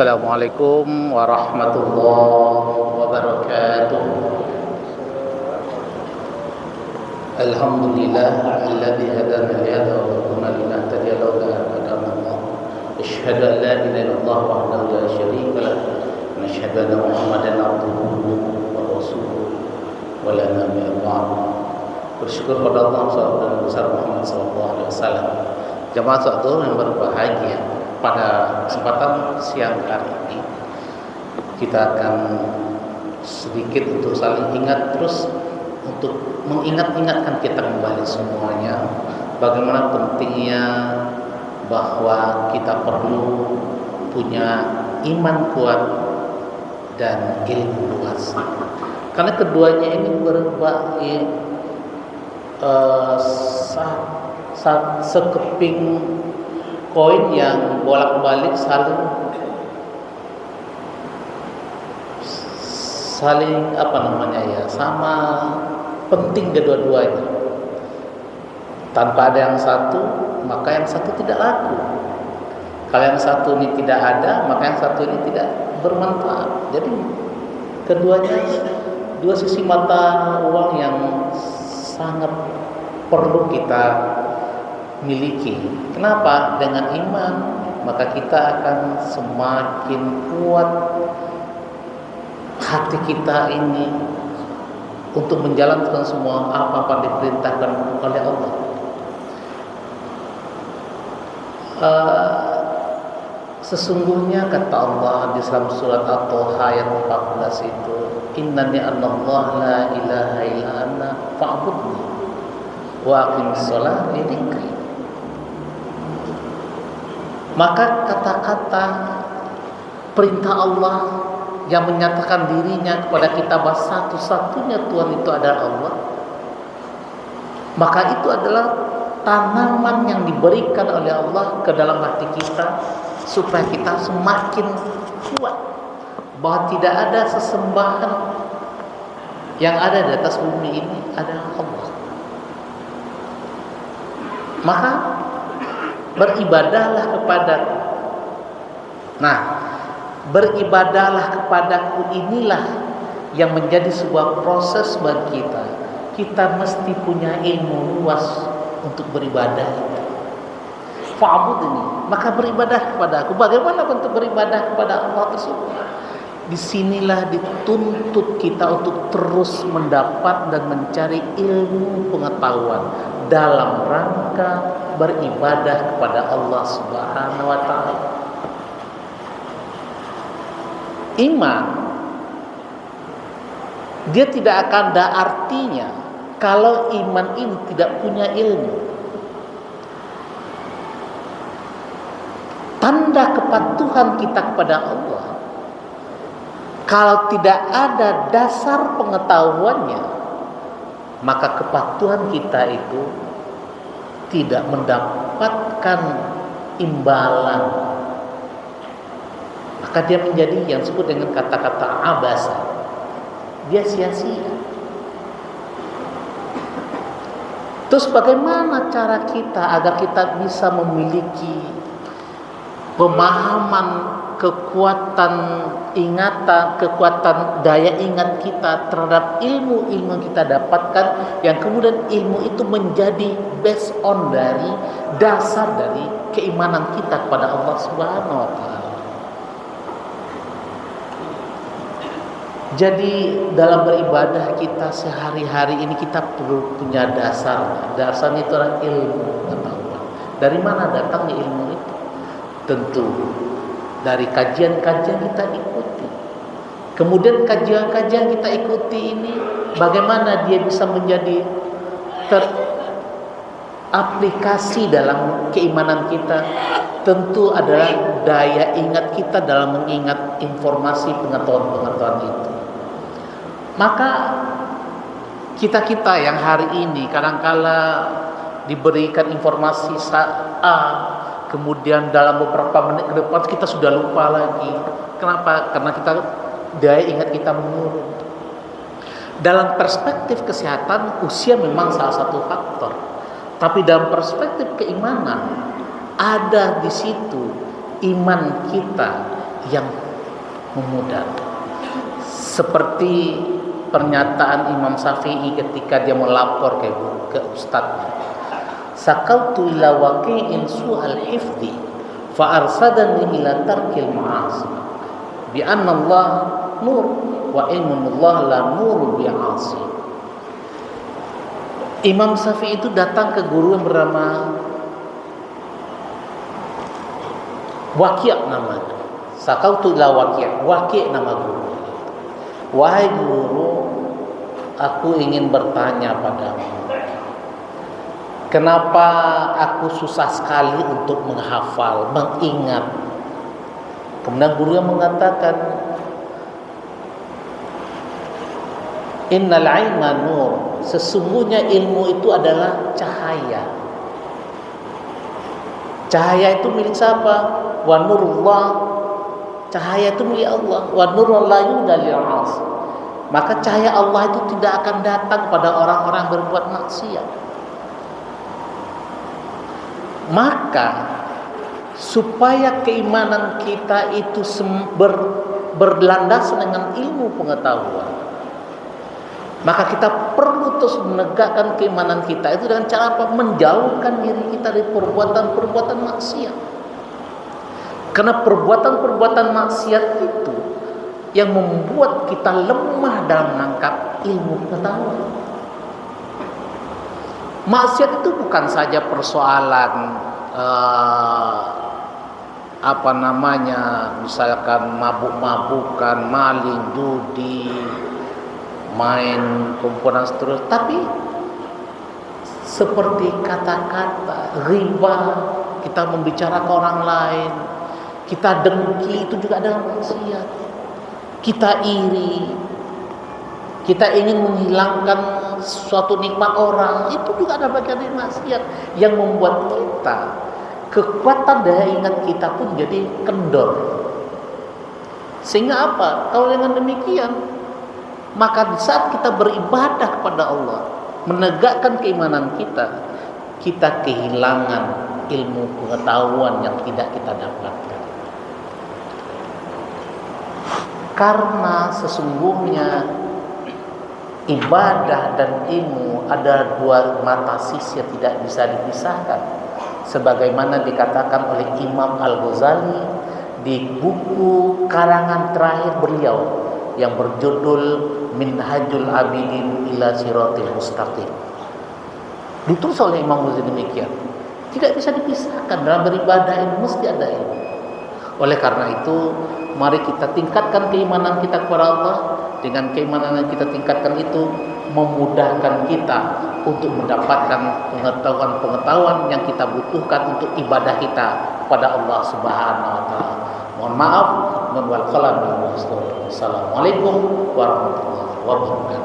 Assalamualaikum warahmatullahi wabarakatuh. Alhamdulillah alladzi hadana li hadha wa ma kunna linahtadiya laula an hadana Allah. Asyhadu an la ilaha illallah wahdahu la syarika lah wa asyhadu anna Muhammadan abduhu wa rasuluh wa la nabiyya ba'd. Bersyukur pada Allah dan besar Muhammad sallallahu alaihi wasallam. Jamaah saudara yang berbahagia, pada kesempatan siang hari ini kita akan sedikit untuk saling ingat, terus untuk mengingatkan kita kembali semuanya bagaimana pentingnya bahwa kita perlu punya iman kuat dan ilmu luas, karena keduanya ini sekeping koin yang bolak-balik saling sama penting kedua-duanya. Tanpa ada yang satu, maka yang satu tidak laku. Kalau yang satu ini tidak ada, maka yang satu ini tidak bermanfaat. Jadi keduanya dua sisi mata uang yang sangat perlu kita miliki. Kenapa? Dengan iman maka kita akan semakin kuat hati kita ini untuk menjalankan semua apa-apa diperintahkan oleh Allah. Sesungguhnya kata Allah di dalam surat At-Taha ayat 14 itu, innani anallahu la ilaha illa ana fa'budni wa aqimis sholata li dzikri. Maka kata-kata perintah Allah yang menyatakan dirinya kepada kita bahwa satu-satunya Tuhan itu adalah Allah, maka itu adalah tanaman yang diberikan oleh Allah ke dalam hati kita supaya kita semakin kuat bahwa tidak ada sesembahan yang ada di atas bumi ini adalah Allah. Maka beribadahlah kepadaku. Nah, beribadahlah kepadaku inilah yang menjadi sebuah proses bagi kita. Kita mesti punya ilmu luas untuk beribadah. Fa'budni, maka beribadah kepadaku. Bagaimana bentuk beribadah kepada Allah tersebut? Disinilah dituntut kita untuk terus mendapat dan mencari ilmu pengetahuan dalam rangka beribadah kepada Allah Subhanahu wa taala. Iman dia tidak akan ada artinya kalau iman ini tidak punya ilmu. Tanda kepatuhan kita kepada Allah, kalau tidak ada dasar pengetahuannya, maka kepatuhan kita itu tidak mendapatkan imbalan. Maka dia menjadi yang disebut dengan kata-kata abasa. Dia sia-sia. Terus bagaimana cara kita agar kita bisa memiliki pemahaman, kekuatan ingatan, kekuatan daya ingat kita terhadap ilmu-ilmu yang kita dapatkan, yang kemudian ilmu itu menjadi based on dari dasar dari keimanan kita kepada Allah Subhanahu wa taala. Jadi dalam beribadah kita sehari-hari ini kita perlu punya dasar. Dasarnya itu adalah ilmu pengetahuan. Dari mana datangnya ilmu itu? Tentu dari kajian-kajian kita ikuti. Kemudian kajian-kajian kita ikuti ini bagaimana dia bisa menjadi teraplikasi dalam keimanan kita? Tentu adalah daya ingat kita dalam mengingat informasi pengetahuan-pengetahuan itu. Maka kita-kita yang hari ini kadang-kala diberikan informasi A, kemudian dalam beberapa menit ke depan kita sudah lupa lagi. Kenapa? Karena daya ingat kita menurun. Dalam perspektif kesehatan, usia memang salah satu faktor. Tapi dalam perspektif keimanan, ada di situ iman kita yang memudar. Seperti pernyataan Imam Syafi'i ketika dia melapor ke ustadznya. Sakautu ila waqi'in su'al hifdi fa arsadani ila tarkil ma'asi bi anna Allah nur wa ilmunullah la nur bi'asi. Imam Syafi'i itu datang ke guru yang bernama Waqi' namanya. Sakautu ila Waqi' nama guru. Wahai guru, aku ingin bertanya padamu, kenapa aku susah sekali untuk menghafal, mengingat? Kemudian guru yang mengatakan, innal ilma nur, sesungguhnya ilmu itu adalah cahaya. Cahaya itu milik siapa? Wa nurullah, cahaya itu milik Allah. Wa nurul la yudalil as. Maka cahaya Allah itu tidak akan datang pada orang-orang berbuat maksiat. Maka supaya keimanan kita itu berlandasan dengan ilmu pengetahuan, maka kita perlu terus menegakkan keimanan kita itu dengan cara apa? Menjauhkan diri kita dari perbuatan-perbuatan maksiat. Karena perbuatan-perbuatan maksiat itu yang membuat kita lemah dalam menangkap ilmu pengetahuan. Maksiat itu bukan saja persoalan misalkan mabuk-mabukan, maling, judi, main kumpulan seterusnya, tapi seperti kata-kata riba, kita membicarakan orang lain, kita dengki, itu juga adalah maksiat. Kita iri, kita ingin menghilangkan suatu nikmat orang, itu juga ada bagian dari maksiat yang membuat kita, kekuatan daya ingat kita pun jadi kendor. Sehingga apa? Kalau dengan demikian, maka di saat kita beribadah kepada Allah, menegakkan keimanan kita, kita kehilangan ilmu pengetahuan yang tidak kita dapatkan. Karena sesungguhnya ibadah dan ilmu ada dua mata sisi yang tidak bisa dipisahkan, sebagaimana dikatakan oleh Imam Al-Ghazali di buku karangan terakhir beliau yang berjudul Minhajul Abidin ila Siratil Mustaqim. Ditulis oleh Imam Ghazali demikian, tidak bisa dipisahkan. Dalam beribadah ini mesti ada ilmu. Oleh karena itu, mari kita tingkatkan keimanan kita kepada Allah. Dengan keimanan yang kita tingkatkan itu memudahkan kita untuk mendapatkan pengetahuan-pengetahuan yang kita butuhkan untuk ibadah kita kepada Allah Subhanahu wa taala. Mohon maaf, wal qalam. Assalamualaikum warahmatullahi wabarakatuh.